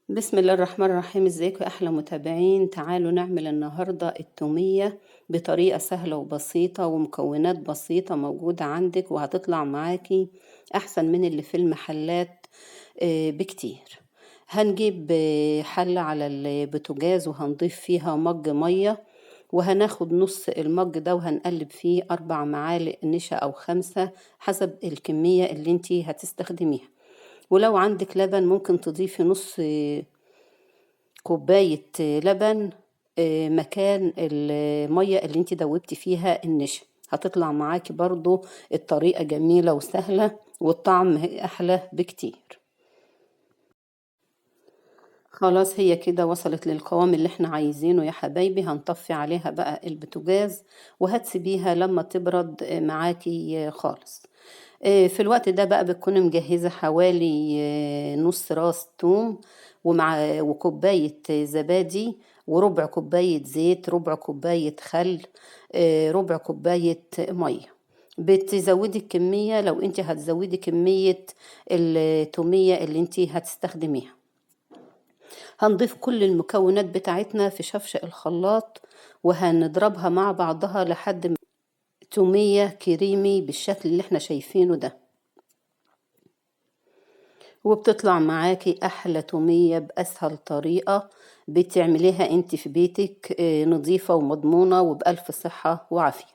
بسم الله الرحمن الرحيم. ازيكم يا احلى متابعين؟ تعالوا نعمل النهاردة التومية بطريقة سهلة وبسيطة ومكونات بسيطة موجودة عندك، وهتطلع معاكي احسن من اللي في المحلات بكتير. هنجيب حلة على البوتاجاز وهنضيف فيها مج مية، وهناخد نص المج ده وهنقلب فيه 4 معالق نشا او 5 حسب الكمية اللي انتي هتستخدميها. ولو عندك لبن ممكن تضيفي نص كوباية لبن مكان المية اللي انت دوبتي فيها النشا. هتطلع معاكي برضو الطريقة جميلة وسهلة والطعم أحلى بكتير. خلاص هي كده وصلت للقوام اللي احنا عايزينه يا حبايبي. هنطفي عليها بقى البوتاجاز وهتسيبيها لما تبرد معاكي خالص. في الوقت ده بقى بتكون مجهزة حوالي نص راس توم، وكوباية زبادي، وربع كوباية زيت، ربع كوباية خل، ربع كوباية مية. بتزودي الكمية لو انت هتزودي كمية التومية اللي انت هتستخدميها. هنضيف كل المكونات بتاعتنا في شفشق الخلاط وهنضربها مع بعضها لحد ما تومية كريمي بالشكل اللي احنا شايفينه ده، وبتطلع معاكي احلى تومية باسهل طريقة بتعمليها انت في بيتك، نظيفة ومضمونة وبألف صحة وعافية.